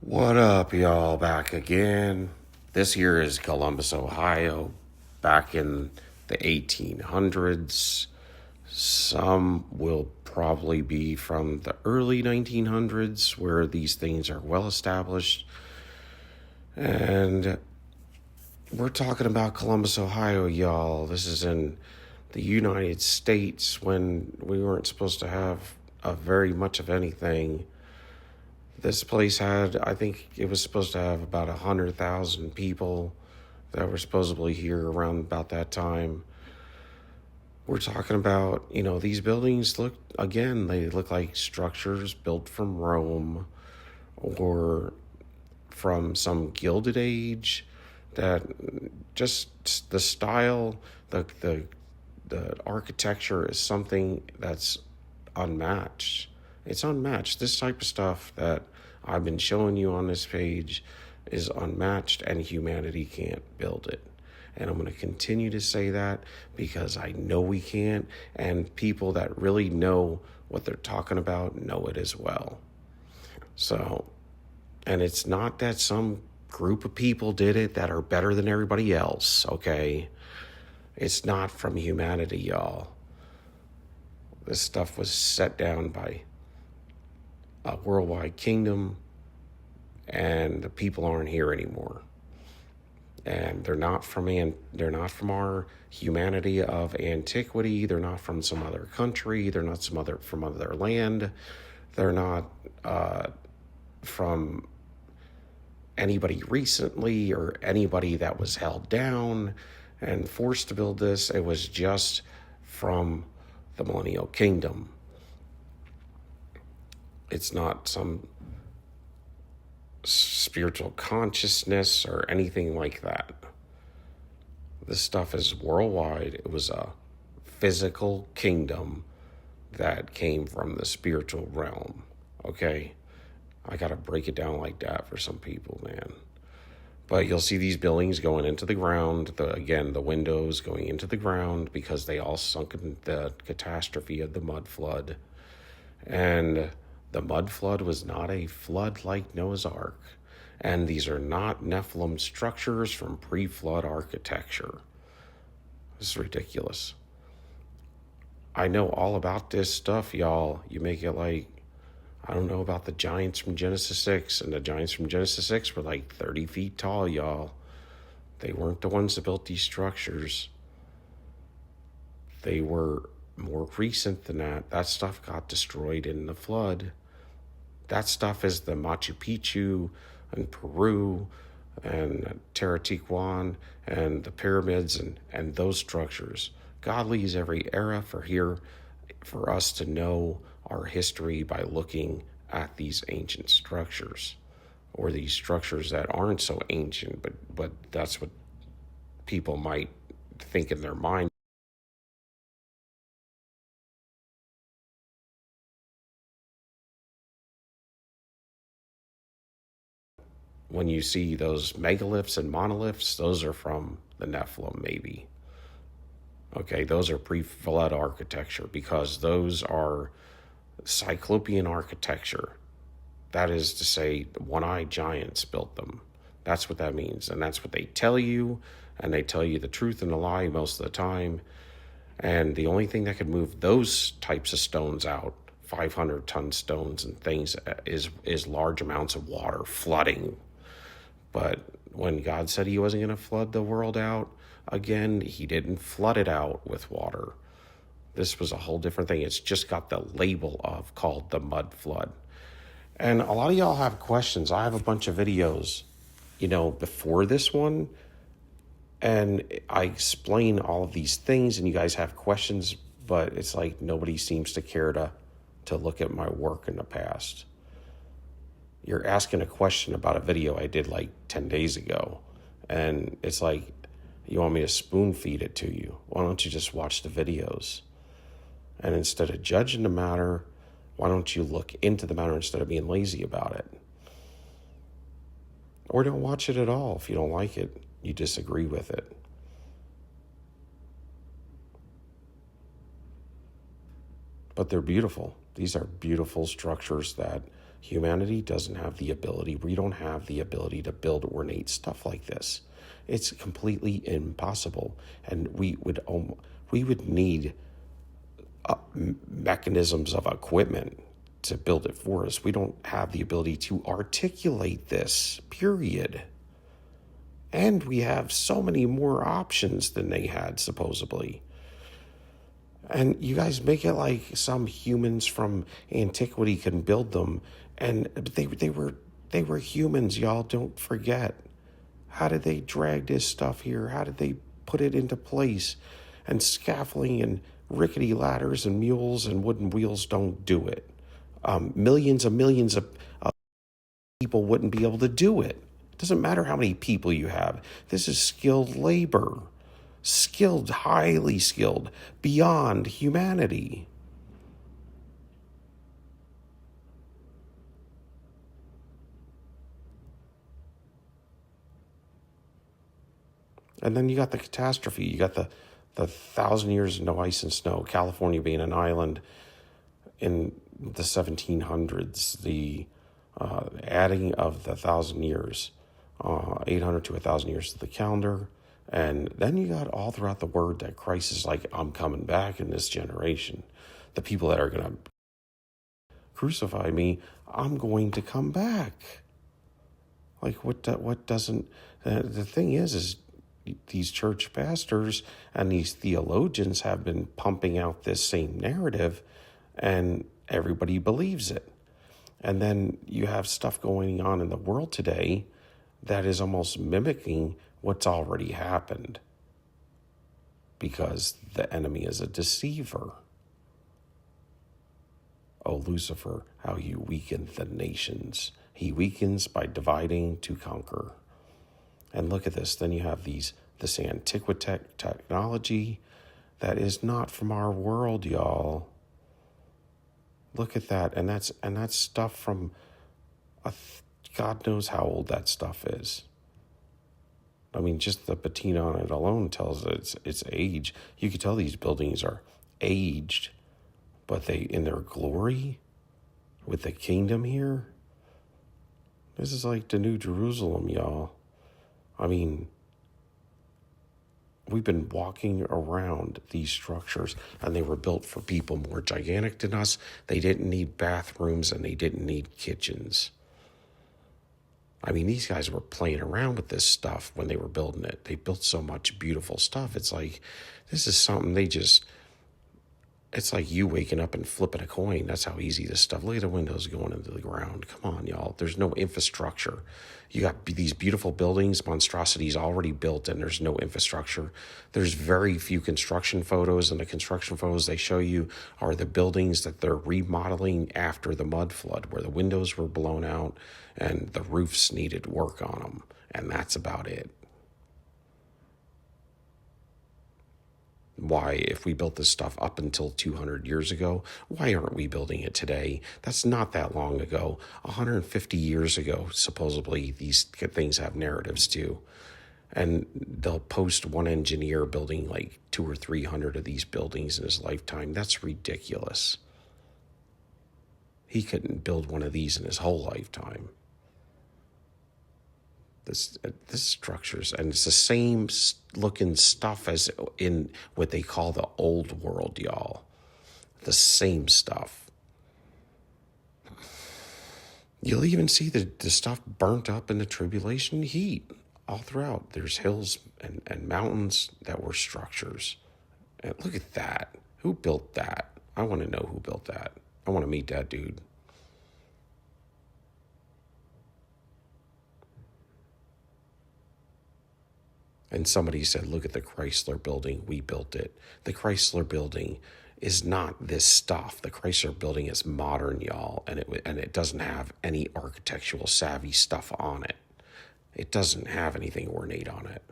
What up, y'all? Back again. This here is Columbus, Ohio, back in the 1800s. Some will probably be from the early 1900s, where these things are well established. And we're talking about Columbus, Ohio, y'all. This is in the United States when we weren't supposed to have very much of anything. This place had, I think it was supposed to have about 100,000 people that were supposedly here around about that time. We're talking about, these buildings they look like structures built from Rome or from some Gilded Age. That just the style, the architecture is something that's unmatched. It's unmatched. This type of stuff that I've been showing you on this page is unmatched, and humanity can't build it. And I'm going to continue to say that because I know we can't, and people that really know what they're talking about know it as well. So, and it's not that some group of people did it that are better than everybody else, okay? It's not from humanity, y'all. This stuff was set down by a worldwide kingdom, and the people aren't here anymore. And they're not from our humanity of antiquity. They're not from some other country. They're not from other land. They're not from anybody recently or anybody that was held down and forced to build this. It was just from the millennial kingdom. It's not some spiritual consciousness or anything like that. This stuff is worldwide. It was a physical kingdom that came from the spiritual realm. Okay? I gotta break it down like that for some people, man. But you'll see these buildings going into the ground. The windows going into the ground because they all sunk in the catastrophe of the mud flood. And the mud flood was not a flood like Noah's Ark. And these are not Nephilim structures from pre-flood architecture. This is ridiculous. I know all about this stuff, y'all. You make it like, I don't know about the giants from Genesis 6. And the giants from Genesis 6 were like 30 feet tall, y'all. They weren't the ones that built these structures. They were more recent than that. That stuff got destroyed in the flood. That stuff is the Machu Picchu and Peru and Teotihuacan and the pyramids and those structures. God leaves every era for us to know our history by looking at these ancient structures, or these structures that aren't so ancient, but that's what people might think in their mind. When you see those megaliths and monoliths, those are from the Nephilim, maybe. Okay, those are pre-flood architecture because those are Cyclopean architecture. That is to say, one-eyed giants built them. That's what that means, and that's what they tell you, and they tell you the truth and the lie most of the time. And the only thing that could move those types of stones out, 500-ton stones and things, is large amounts of water flooding. But when God said he wasn't going to flood the world out again, he didn't flood it out with water. This was a whole different thing. It's just got the label of called the mud flood. And a lot of y'all have questions. I have a bunch of videos, before this one, and I explain all of these things, and you guys have questions, but it's like nobody seems to care to look at my work in the past. You're asking a question about a video I did like 10 days ago, and it's like, you want me to spoon feed it to you? Why don't you just watch the videos? And instead of judging the matter, why don't you look into the matter instead of being lazy about it? Or don't watch it at all if you don't like it, you disagree with it. But they're beautiful. These are beautiful structures that Humanity doesn't have the ability, we don't have the ability to build ornate stuff like this. It's completely impossible. And we would need mechanisms of equipment to build it for us. We don't have the ability to articulate this, period. And we have so many more options than they had, supposedly. And you guys make it like some humans from antiquity can build them. And they were humans, y'all. Don't forget. How did they drag this stuff here? How did they put it into place? And scaffolding and rickety ladders and mules and wooden wheels don't do it. Millions of people wouldn't be able to do it. It doesn't matter how many people you have. This is skilled labor. Skilled, highly skilled, beyond humanity. And then you got the catastrophe. You got the 1,000 years of no ice and snow. California being an island in the 1700s. The adding of the 1,000 years, 800 to 1,000 years to the calendar. And then you got all throughout the word that Christ is like, I'm coming back in this generation. The people that are going to crucify me, I'm going to come back. Like what doesn't, the thing is these church pastors and these theologians have been pumping out this same narrative and everybody believes it. And then you have stuff going on in the world today that is almost mimicking what's already happened because the enemy is a deceiver. O Lucifer, how you weaken the nations. He weakens by dividing to conquer. And look at this. Then you have this antiquity technology that is not from our world, y'all. Look at that. And that's stuff from God knows how old that stuff is. I mean, just the patina on it alone tells its age. You could tell these buildings are aged, but they, in their glory, with the kingdom here, this is like the New Jerusalem, y'all. I mean, we've been walking around these structures, and they were built for people more gigantic than us. They didn't need bathrooms, and they didn't need kitchens. I mean, these guys were playing around with this stuff when they were building it. They built so much beautiful stuff. It's like, this is something it's like you waking up and flipping a coin. That's how easy this stuff. Look at the windows going into the ground. Come on, y'all. There's no infrastructure. You got these beautiful buildings, monstrosities already built, and there's no infrastructure. There's very few construction photos, and the construction photos they show you are the buildings that they're remodeling after the mud flood, where the windows were blown out and the roofs needed work on them. And that's about it. Why, if we built this stuff up until 200 years ago, why aren't we building it today? That's not that long ago. 150 years ago, supposedly, these things have narratives too. And they'll post one engineer building like 200 or 300 of these buildings in his lifetime. That's ridiculous. He couldn't build one of these in his whole lifetime. This structures, and it's the same looking stuff as in what they call the old world, y'all. The same stuff. You'll even see the stuff burnt up in the tribulation heat all throughout. There's hills and mountains that were structures. And look at that. Who built that? I want to know who built that. I want to meet that dude. And somebody said, look at the Chrysler building. We built it. The Chrysler building is not this stuff. The Chrysler building is modern, y'all, and it doesn't have any architectural savvy stuff on it. It doesn't have anything ornate on it.